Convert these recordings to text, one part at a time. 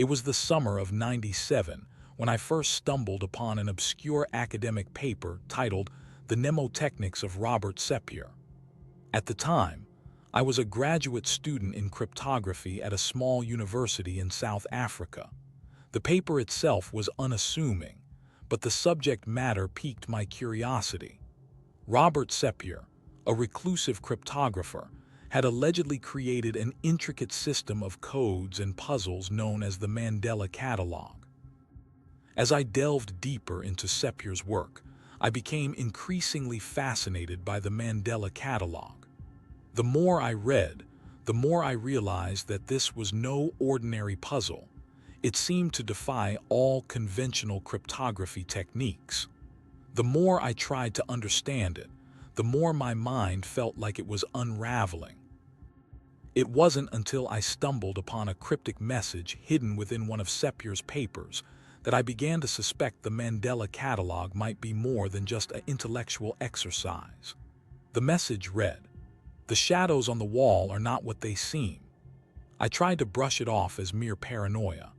It was the summer of '97 when I first stumbled upon an obscure academic paper titled The Mnemotechnics of Robert Sepehr. At the time, I was a graduate student in cryptography at a small university in South Africa. The paper itself was unassuming, but the subject matter piqued my curiosity. Robert Sepehr, a reclusive cryptographer, had allegedly created an intricate system of codes and puzzles known as the Mandela Catalogue. As I delved deeper into Sepehr's work, I became increasingly fascinated by the Mandela Catalogue. The more I read, the more I realized that this was no ordinary puzzle. It seemed to defy all conventional cryptography techniques. The more I tried to understand it, the more my mind felt like it was unraveling. It wasn't until I stumbled upon a cryptic message hidden within one of Sepehr's papers that I began to suspect the Mandela Catalogue might be more than just an intellectual exercise. The message read, "The shadows on the wall are not what they seem." I tried to brush it off as mere paranoia,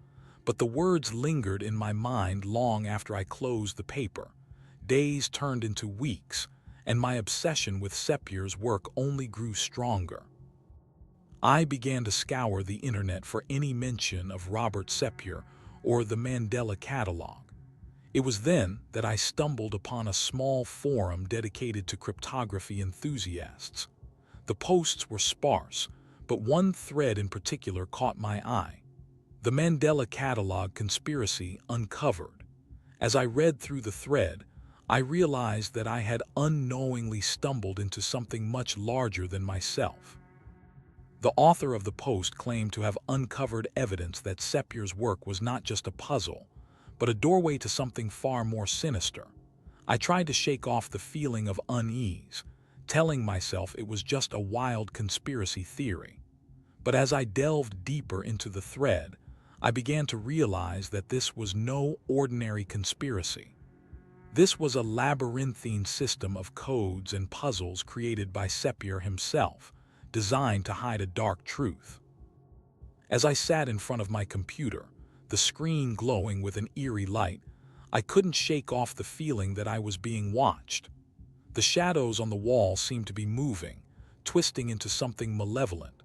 but the words lingered in my mind long after I closed the paper. Days turned into weeks, and my obsession with Sepehr's work only grew stronger. I began to scour the internet for any mention of Robert Sepehr or the Mandela Catalogue. It was then that I stumbled upon a small forum dedicated to cryptography enthusiasts. The posts were sparse, but one thread in particular caught my eye. The Mandela Catalogue Conspiracy Uncovered. As I read through the thread, I realized that I had unknowingly stumbled into something much larger than myself. The author of the post claimed to have uncovered evidence that Sepehr's work was not just a puzzle, but a doorway to something far more sinister. I tried to shake off the feeling of unease, telling myself it was just a wild conspiracy theory. But as I delved deeper into the thread, I began to realize that this was no ordinary conspiracy. This was a labyrinthine system of codes and puzzles created by Sepehr himself, designed to hide a dark truth. As I sat in front of my computer, the screen glowing with an eerie light, I couldn't shake off the feeling that I was being watched. The shadows on the wall seemed to be moving, twisting into something malevolent.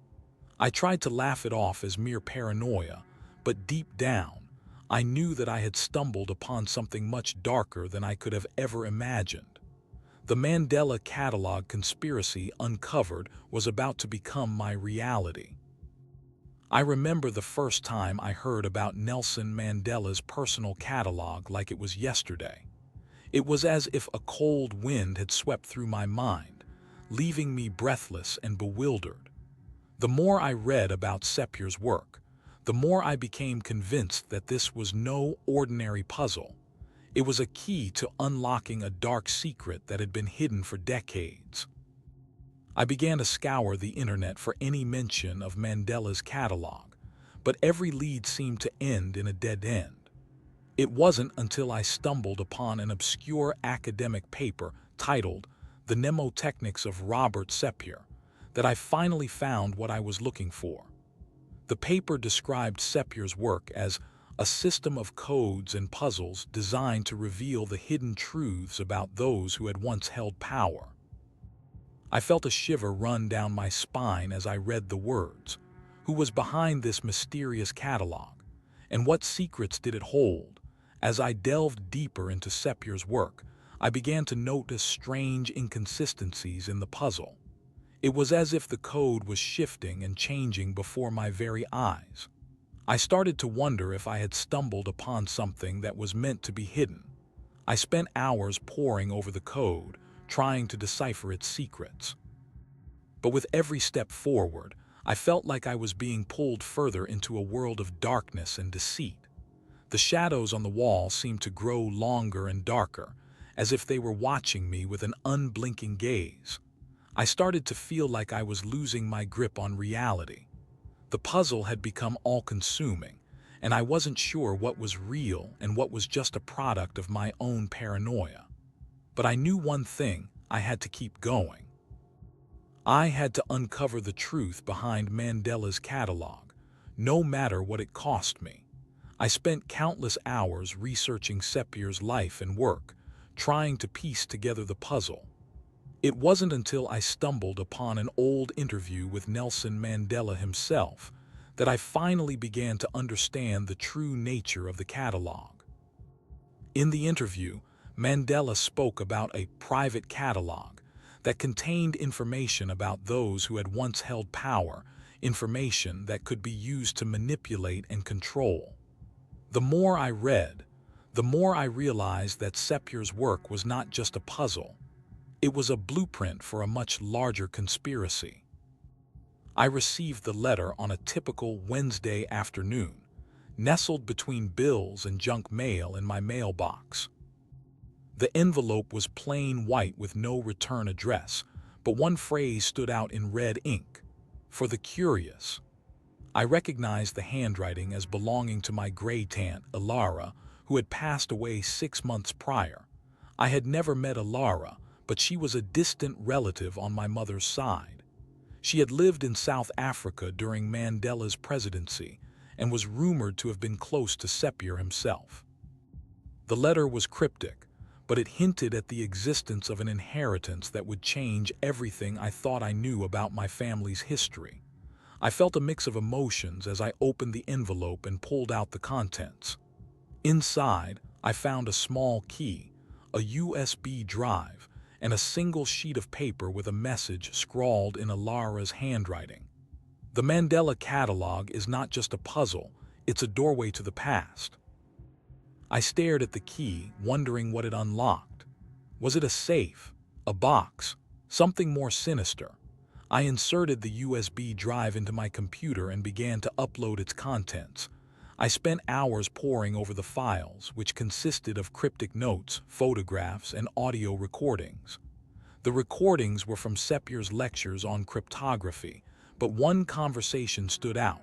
I tried to laugh it off as mere paranoia, but deep down, I knew that I had stumbled upon something much darker than I could have ever imagined. The Mandela Catalogue Conspiracy Uncovered was about to become my reality. I remember the first time I heard about Nelson Mandela's personal catalog like it was yesterday. It was as if a cold wind had swept through my mind, leaving me breathless and bewildered. The more I read about Sepehr's work, the more I became convinced that this was no ordinary puzzle. It was a key to unlocking a dark secret that had been hidden for decades. I began to scour the internet for any mention of Mandela's catalog, but every lead seemed to end in a dead end. It wasn't until I stumbled upon an obscure academic paper titled The Mnemotechnics of Robert Sepehr that I finally found what I was looking for. The paper described Sepehr's work as a system of codes and puzzles designed to reveal the hidden truths about those who had once held power. I felt a shiver run down my spine as I read the words. Who was behind this mysterious catalog, and what secrets did it hold? As I delved deeper into Sepehr's work, I began to notice strange inconsistencies in the puzzle. It was as if the code was shifting and changing before my very eyes. I started to wonder if I had stumbled upon something that was meant to be hidden. I spent hours poring over the code, trying to decipher its secrets. But with every step forward, I felt like I was being pulled further into a world of darkness and deceit. The shadows on the wall seemed to grow longer and darker, as if they were watching me with an unblinking gaze. I started to feel like I was losing my grip on reality. The puzzle had become all-consuming, and I wasn't sure what was real and what was just a product of my own paranoia. But I knew one thing: I had to keep going. I had to uncover the truth behind Mandela's catalog, no matter what it cost me. I spent countless hours researching Sepehr's life and work, trying to piece together the puzzle. It wasn't until I stumbled upon an old interview with Nelson Mandela himself that I finally began to understand the true nature of the catalogue. In the interview, Mandela spoke about a private catalogue that contained information about those who had once held power, information that could be used to manipulate and control. The more I read, the more I realized that Sepehr's work was not just a puzzle. It was a blueprint for a much larger conspiracy. I received the letter on a typical Wednesday afternoon, nestled between bills and junk mail in my mailbox. The envelope was plain white with no return address, but one phrase stood out in red ink: "For the curious." I recognized the handwriting as belonging to my great-aunt, Alara, who had passed away 6 months prior. I had never met Alara, but she was a distant relative on my mother's side. She had lived in South Africa during Mandela's presidency and was rumored to have been close to Sepehr himself. The letter was cryptic, but it hinted at the existence of an inheritance that would change everything I thought I knew about my family's history. I felt a mix of emotions as I opened the envelope and pulled out the contents. Inside, I found a small key, a USB drive, and a single sheet of paper with a message scrawled in Alara's handwriting. The Mandela Catalogue is not just a puzzle, it's a doorway to the past. I stared at the key, wondering what it unlocked. Was it a safe, a box, something more sinister? I inserted the USB drive into my computer and began to upload its contents. I spent hours poring over the files, which consisted of cryptic notes, photographs, and audio recordings. The recordings were from Sepehr's lectures on cryptography, but one conversation stood out,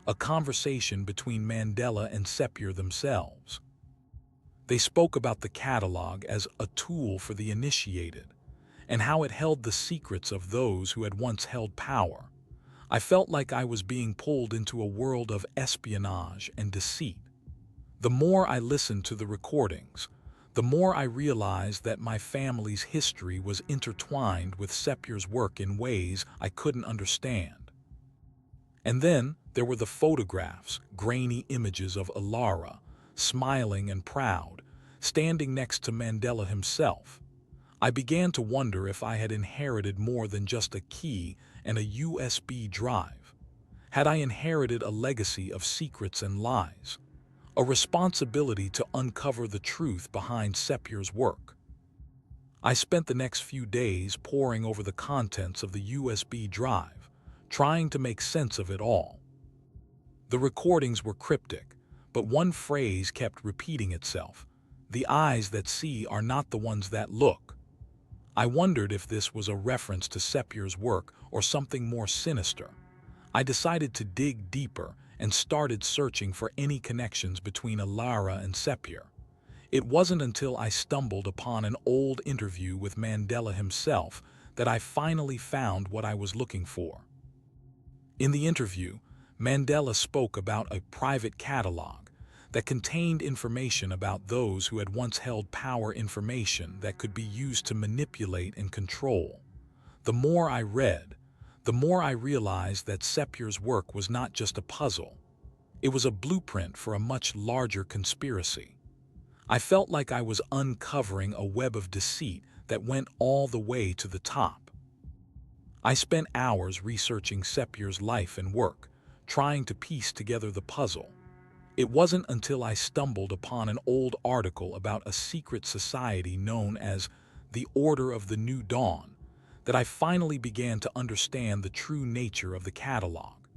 a conversation between Mandela and Sepehr themselves. They spoke about the catalogue as a tool for the initiated, and how it held the secrets of those who had once held power. I felt like I was being pulled into a world of espionage and deceit. The more I listened to the recordings, the more I realized that my family's history was intertwined with Sepehr's work in ways I couldn't understand. And then there were the photographs, grainy images of Alara, smiling and proud, standing next to Mandela himself. I began to wonder if I had inherited more than just a key and a USB drive. Had I inherited a legacy of secrets and lies? A responsibility to uncover the truth behind Sepehr's work? I spent the next few days poring over the contents of the USB drive, trying to make sense of it all. The recordings were cryptic, but one phrase kept repeating itself: "The eyes that see are not the ones that look." I wondered if this was a reference to Sepehr's work or something more sinister. I decided to dig deeper and started searching for any connections between Alara and Sepehr. It wasn't until I stumbled upon an old interview with Mandela himself that I finally found what I was looking for. In the interview, Mandela spoke about a private catalogue that contained information about those who had once held power, information that could be used to manipulate and control. The more I read, the more I realized that Sepehr's work was not just a puzzle. It was a blueprint for a much larger conspiracy. I felt like I was uncovering a web of deceit that went all the way to the top. I spent hours researching Sepehr's life and work, trying to piece together the puzzle. It wasn't until I stumbled upon an old article about a secret society known as the Order of the New Dawn that I finally began to understand the true nature of the catalogue.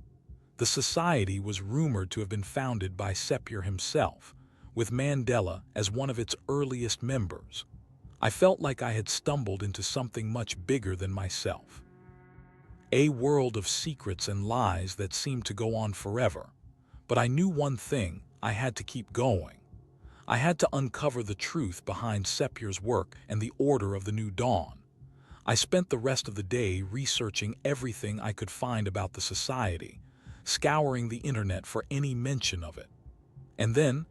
The society was rumored to have been founded by Sepehr himself, with Mandela as one of its earliest members. I felt like I had stumbled into something much bigger than myself. A world of secrets and lies that seemed to go on forever. But I knew one thing: I had to keep going. I had to uncover the truth behind Sepehr's work and the Order of the New Dawn. I spent the rest of the day researching everything I could find about the society, scouring the internet for any mention of it. And then,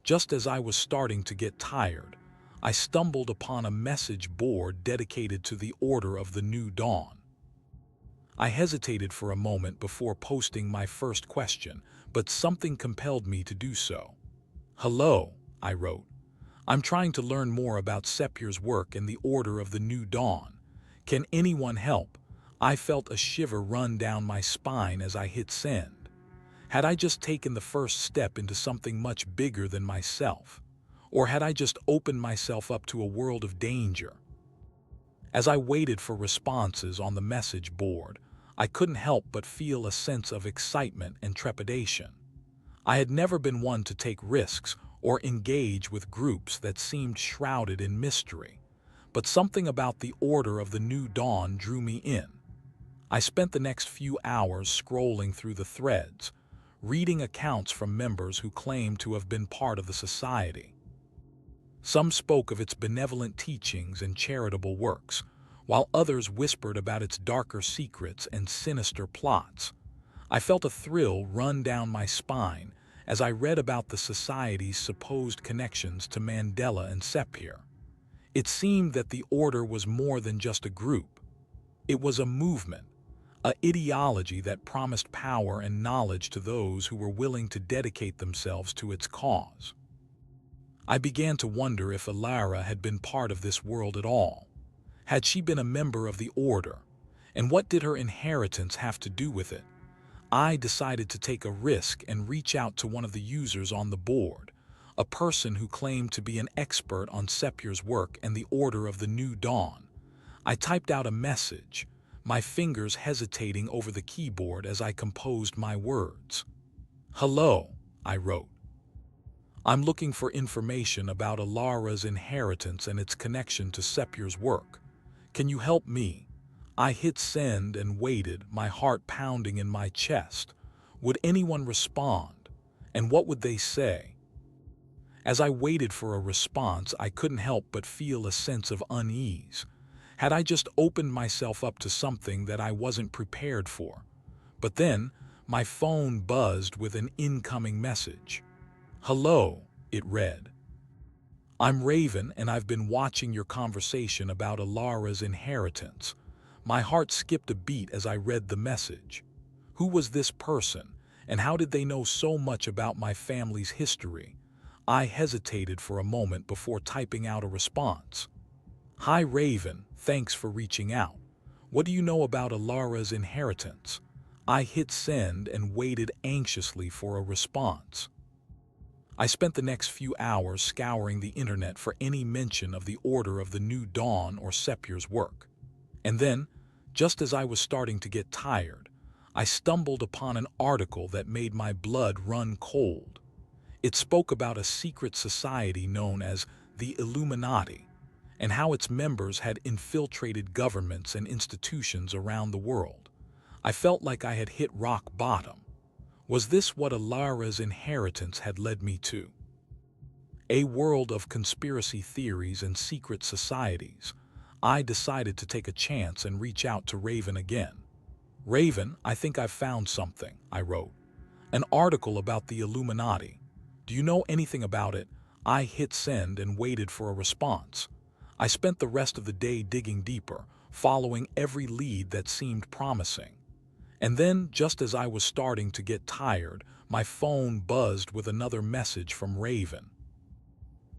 just as I was starting to get tired, I stumbled upon a message board dedicated to the Order of the New Dawn. I hesitated for a moment before posting my first question, but something compelled me to do so. "Hello," I wrote. "I'm trying to learn more about Sepehr's work and the Order of the New Dawn. Can anyone help?" I felt a shiver run down my spine as I hit send. Had I just taken the first step into something much bigger than myself? Or had I just opened myself up to a world of danger? As I waited for responses on the message board, I couldn't help but feel a sense of excitement and trepidation. I had never been one to take risks or engage with groups that seemed shrouded in mystery, but something about the Order of the New Dawn drew me in. I spent the next few hours scrolling through the threads, reading accounts from members who claimed to have been part of the society. Some spoke of its benevolent teachings and charitable works, while others whispered about its darker secrets and sinister plots. I felt a thrill run down my spine as I read about the society's supposed connections to Mandela and Sepehr. It seemed that the order was more than just a group. It was a movement, an ideology that promised power and knowledge to those who were willing to dedicate themselves to its cause. I began to wonder if Alara had been part of this world at all. Had she been a member of the order? And what did her inheritance have to do with it? I decided to take a risk and reach out to one of the users on the board, a person who claimed to be an expert on Sepehr's work and the Order of the New Dawn. I typed out a message, my fingers hesitating over the keyboard as I composed my words. "Hello," I wrote. "I'm looking for information about Alara's inheritance and its connection to Sepehr's work. Can you help me?" I hit send and waited, my heart pounding in my chest. Would anyone respond? And what would they say? As I waited for a response, I couldn't help but feel a sense of unease. Had I just opened myself up to something that I wasn't prepared for? But then, my phone buzzed with an incoming message. "Hello," it read. "I'm Raven, and I've been watching your conversation about Alara's inheritance." My heart skipped a beat as I read the message. Who was this person, and how did they know so much about my family's history? I hesitated for a moment before typing out a response. "Hi Raven, thanks for reaching out. What do you know about Alara's inheritance?" I hit send and waited anxiously for a response. I spent the next few hours scouring the internet for any mention of the Order of the New Dawn or Sepehr's work. And then, just as I was starting to get tired, I stumbled upon an article that made my blood run cold. It spoke about a secret society known as the Illuminati, and how its members had infiltrated governments and institutions around the world. I felt like I had hit rock bottom. Was this what Alara's inheritance had led me to? A world of conspiracy theories and secret societies. I decided to take a chance and reach out to Raven again. "Raven, I think I've found something," I wrote. "An article about the Illuminati. Do you know anything about it?" I hit send and waited for a response. I spent the rest of the day digging deeper, following every lead that seemed promising. And then, just as I was starting to get tired, my phone buzzed with another message from Raven.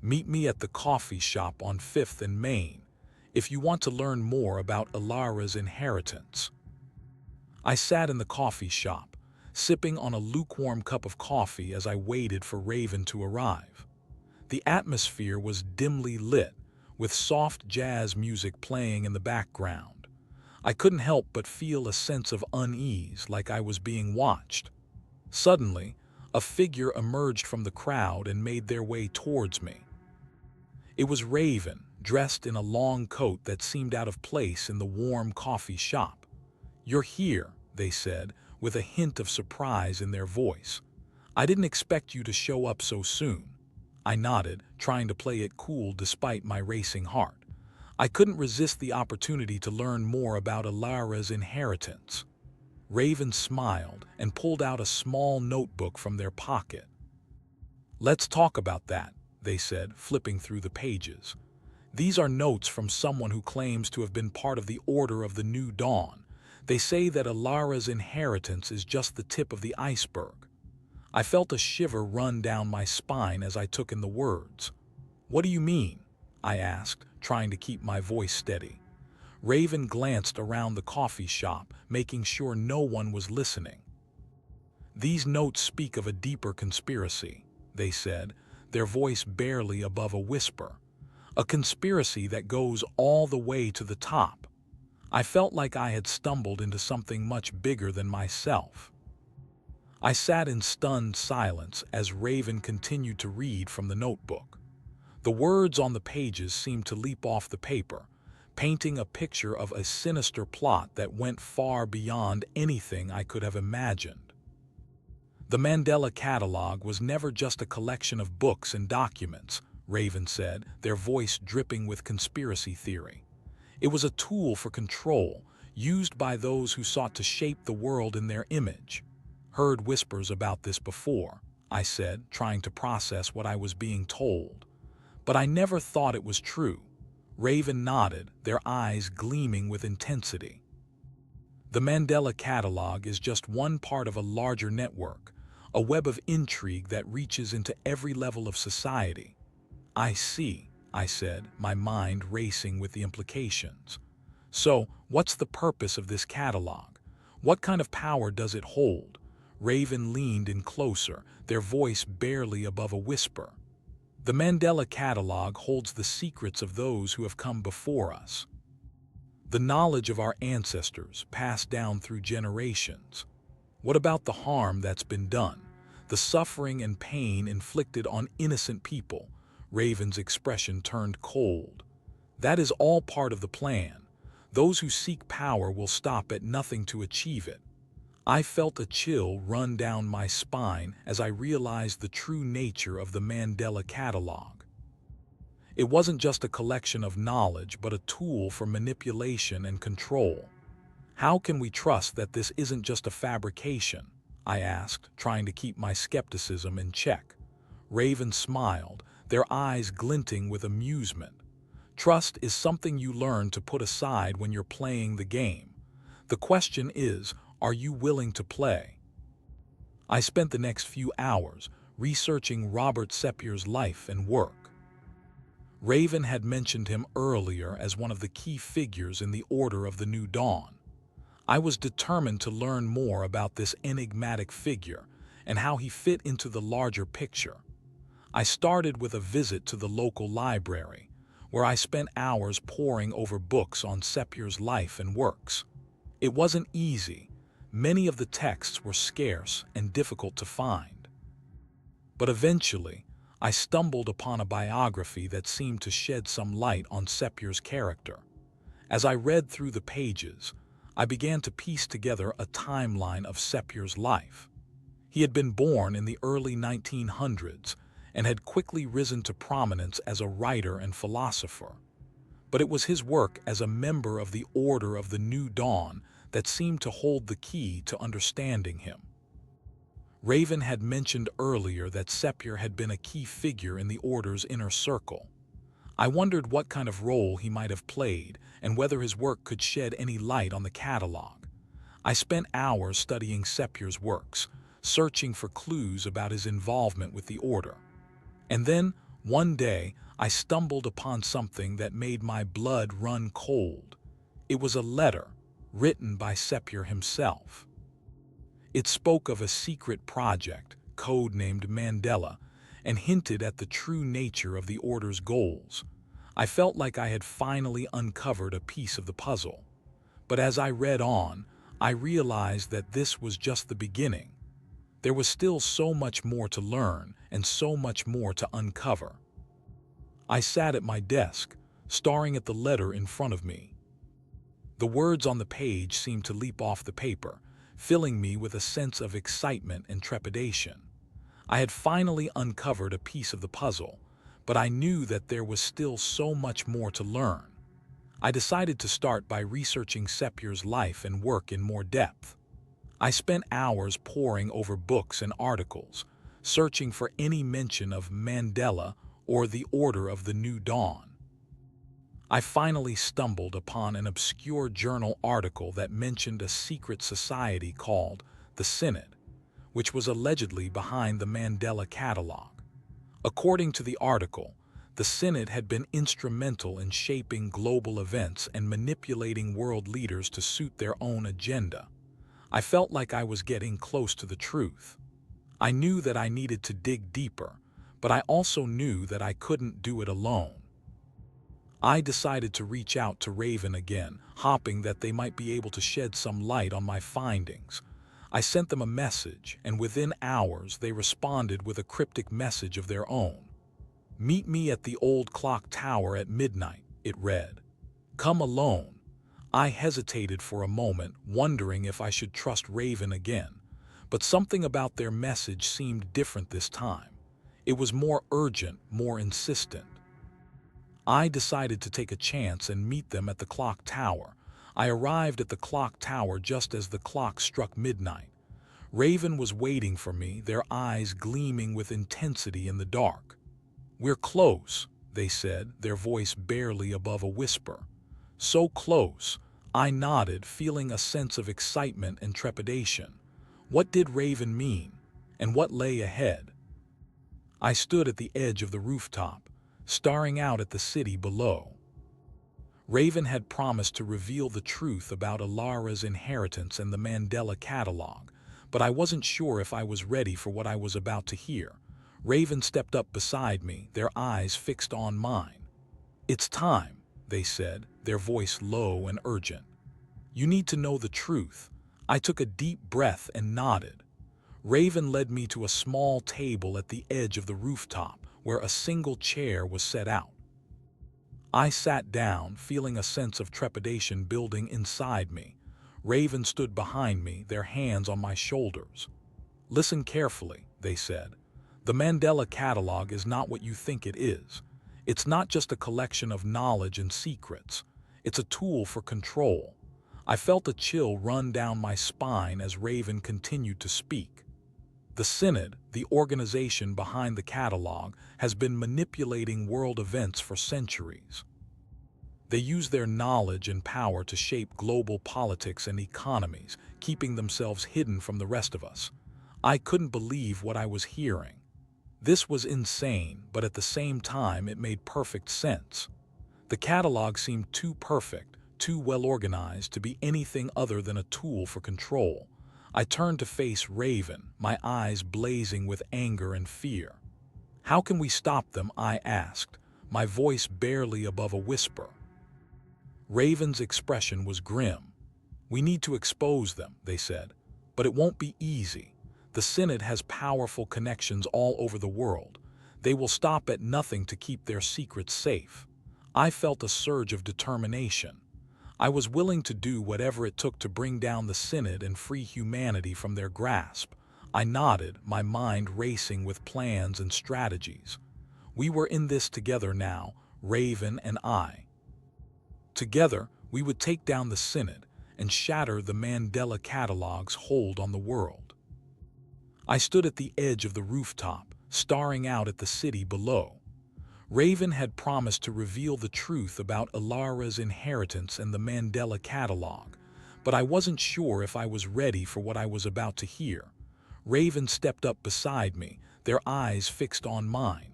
"Meet me at the coffee shop on 5th and Main, if you want to learn more about Alara's inheritance." I sat in the coffee shop, sipping on a lukewarm cup of coffee as I waited for Raven to arrive. The atmosphere was dimly lit, with soft jazz music playing in the background. I couldn't help but feel a sense of unease, like I was being watched. Suddenly, a figure emerged from the crowd and made their way towards me. It was Raven, dressed in a long coat that seemed out of place in the warm coffee shop. "You're here," they said, with a hint of surprise in their voice. "I didn't expect you to show up so soon." I nodded, trying to play it cool despite my racing heart. I couldn't resist the opportunity to learn more about Alara's inheritance. Raven smiled and pulled out a small notebook from their pocket. "Let's talk about that," they said, flipping through the pages. "These are notes from someone who claims to have been part of the Order of the New Dawn. They say that Alara's inheritance is just the tip of the iceberg." I felt a shiver run down my spine as I took in the words. "What do you mean?" I asked, trying to keep my voice steady. Raven glanced around the coffee shop, making sure no one was listening. "These notes speak of a deeper conspiracy," they said, their voice barely above a whisper. "A conspiracy that goes all the way to the top." I felt like I had stumbled into something much bigger than myself. I sat in stunned silence as Raven continued to read from the notebook. The words on the pages seemed to leap off the paper, painting a picture of a sinister plot that went far beyond anything I could have imagined. "The Mandela Catalogue was never just a collection of books and documents," Raven said, their voice dripping with conspiracy theory. "It was a tool for control, used by those who sought to shape the world in their image." "Heard whispers about this before," I said, trying to process what I was being told. "But I never thought it was true." Raven nodded, their eyes gleaming with intensity. "The Mandela Catalogue is just one part of a larger network, a web of intrigue that reaches into every level of society." "I see," I said, my mind racing with the implications. "So, what's the purpose of this catalog? What kind of power does it hold?" Raven leaned in closer, their voice barely above a whisper. "The Mandela Catalogue holds the secrets of those who have come before us. The knowledge of our ancestors passed down through generations. What about the harm that's been done? The suffering and pain inflicted on innocent people?" Raven's expression turned cold. "That is all part of the plan. Those who seek power will stop at nothing to achieve it." I felt a chill run down my spine as I realized the true nature of the Mandela Catalogue. It wasn't just a collection of knowledge, but a tool for manipulation and control. "How can we trust that this isn't just a fabrication?" I asked, trying to keep my skepticism in check. Raven smiled, their eyes glinting with amusement. "Trust is something you learn to put aside when you're playing the game. The question is, are you willing to play?" I spent the next few hours researching Robert Sepehr's life and work. Raven had mentioned him earlier as one of the key figures in the Order of the New Dawn. I was determined to learn more about this enigmatic figure and how he fit into the larger picture. I started with a visit to the local library, where I spent hours poring over books on Sepehr's life and works. It wasn't easy. Many of the texts were scarce and difficult to find. But eventually, I stumbled upon a biography that seemed to shed some light on Sepehr's character. As I read through the pages, I began to piece together a timeline of Sepehr's life. He had been born in the early 1900s and had quickly risen to prominence as a writer and philosopher. But it was his work as a member of the Order of the New Dawn that seemed to hold the key to understanding him. Raven had mentioned earlier that Sepehr had been a key figure in the Order's inner circle. I wondered what kind of role he might have played and whether his work could shed any light on the catalog. I spent hours studying Sepehr's works, searching for clues about his involvement with the Order. And then, one day, I stumbled upon something that made my blood run cold. It was a letter, written by Sepehr himself. It spoke of a secret project, codenamed Mandela, and hinted at the true nature of the Order's goals. I felt like I had finally uncovered a piece of the puzzle. But as I read on, I realized that this was just the beginning. There was still so much more to learn and so much more to uncover. I sat at my desk, staring at the letter in front of me. The words on the page seemed to leap off the paper, filling me with a sense of excitement and trepidation. I had finally uncovered a piece of the puzzle, but I knew that there was still so much more to learn. I decided to start by researching Sepehr's life and work in more depth. I spent hours poring over books and articles, searching for any mention of Mandela or the Order of the New Dawn. I finally stumbled upon an obscure journal article that mentioned a secret society called the Synod, which was allegedly behind the Mandela Catalogue. According to the article, the Synod had been instrumental in shaping global events and manipulating world leaders to suit their own agenda. I felt like I was getting close to the truth. I knew that I needed to dig deeper, but I also knew that I couldn't do it alone. I decided to reach out to Raven again, hoping that they might be able to shed some light on my findings. I sent them a message, and within hours they responded with a cryptic message of their own. "Meet me at the old clock tower at midnight," it read. "Come alone." I hesitated for a moment, wondering if I should trust Raven again, but something about their message seemed different this time. It was more urgent, more insistent. I decided to take a chance and meet them at the clock tower. I arrived at the clock tower just as the clock struck midnight. Raven was waiting for me, their eyes gleaming with intensity in the dark. "We're close," they said, their voice barely above a whisper. "So close." I nodded, feeling a sense of excitement and trepidation. What did Raven mean? And what lay ahead? I stood at the edge of the rooftop, staring out at the city below. Raven had promised to reveal the truth about Alara's inheritance and the Mandela Catalogue, but I wasn't sure if I was ready for what I was about to hear. Raven stepped up beside me, their eyes fixed on mine. "It's time," they said, their voice low and urgent. "You need to know the truth." I took a deep breath and nodded. Raven led me to a small table at the edge of the rooftop, where a single chair was set out. I sat down, feeling a sense of trepidation building inside me. Raven stood behind me, their hands on my shoulders. "Listen carefully," they said. "The Mandela Catalogue is not what you think it is. It's not just a collection of knowledge and secrets. It's a tool for control." I felt a chill run down my spine as Raven continued to speak. "The Synod, the organization behind the catalogue, has been manipulating world events for centuries. They use their knowledge and power to shape global politics and economies, keeping themselves hidden from the rest of us." I couldn't believe what I was hearing. This was insane, but at the same time it made perfect sense. The catalogue seemed too perfect, too well organized to be anything other than a tool for control. I turned to face Raven, my eyes blazing with anger and fear. "How can we stop them?" I asked, my voice barely above a whisper. Raven's expression was grim. "We need to expose them," they said, "but it won't be easy. The Synod has powerful connections all over the world. They will stop at nothing to keep their secrets safe." I felt a surge of determination. I was willing to do whatever it took to bring down the Synod and free humanity from their grasp. I nodded, my mind racing with plans and strategies. We were in this together now, Raven and I. Together, we would take down the Synod and shatter the Mandela Catalogue's hold on the world. I stood at the edge of the rooftop, staring out at the city below. Raven had promised to reveal the truth about Alara's inheritance and the Mandela Catalogue, but I wasn't sure if I was ready for what I was about to hear. Raven stepped up beside me, their eyes fixed on mine.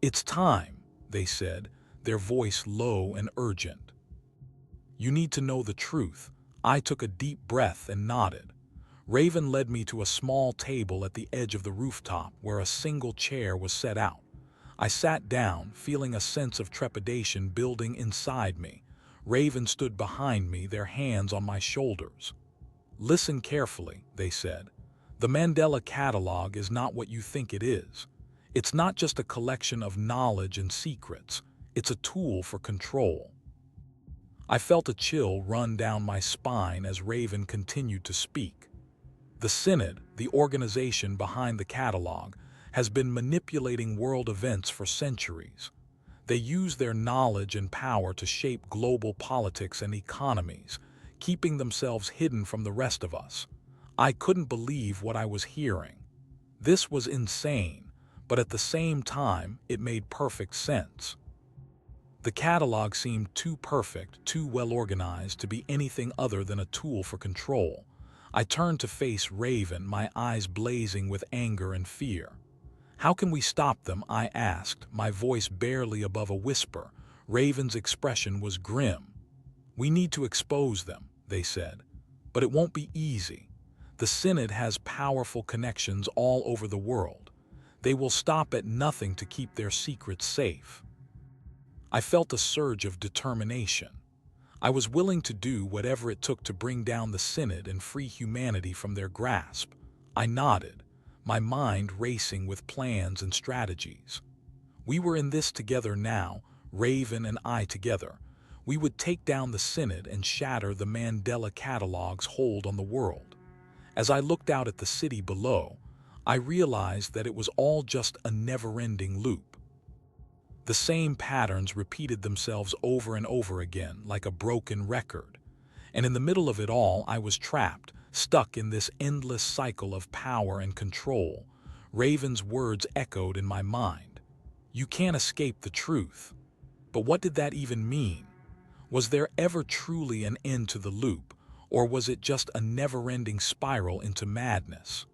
"It's time," they said, their voice low and urgent. "You need to know the truth." I took a deep breath and nodded. Raven led me to a small table at the edge of the rooftop where a single chair was set out. I sat down, feeling a sense of trepidation building inside me. Raven stood behind me, their hands on my shoulders. "Listen carefully," they said. "The Mandela Catalogue is not what you think it is. It's not just a collection of knowledge and secrets. It's a tool for control." I felt a chill run down my spine as Raven continued to speak. "The Synod, the organization behind the catalogue, has been manipulating world events for centuries. They use their knowledge and power to shape global politics and economies, keeping themselves hidden from the rest of us." I couldn't believe what I was hearing. This was insane, but at the same time, it made perfect sense. The catalog seemed too perfect, too well organized to be anything other than a tool for control. I turned to face Raven, my eyes blazing with anger and fear. "How can we stop them?" I asked, my voice barely above a whisper. Raven's expression was grim. "We need to expose them," they said. "But it won't be easy. The Synod has powerful connections all over the world. They will stop at nothing to keep their secrets safe." I felt a surge of determination. I was willing to do whatever it took to bring down the Synod and free humanity from their grasp. I nodded, my mind racing with plans and strategies. We were in this together now, Raven and I together. We would take down the Synod and shatter the Mandela Catalogue's hold on the world. As I looked out at the city below, I realized that it was all just a never-ending loop. The same patterns repeated themselves over and over again, like a broken record. And in the middle of it all, I was trapped, stuck in this endless cycle of power and control. Raven's words echoed in my mind. "You can't escape the truth." But what did that even mean? Was there ever truly an end to the loop, or was it just a never-ending spiral into madness?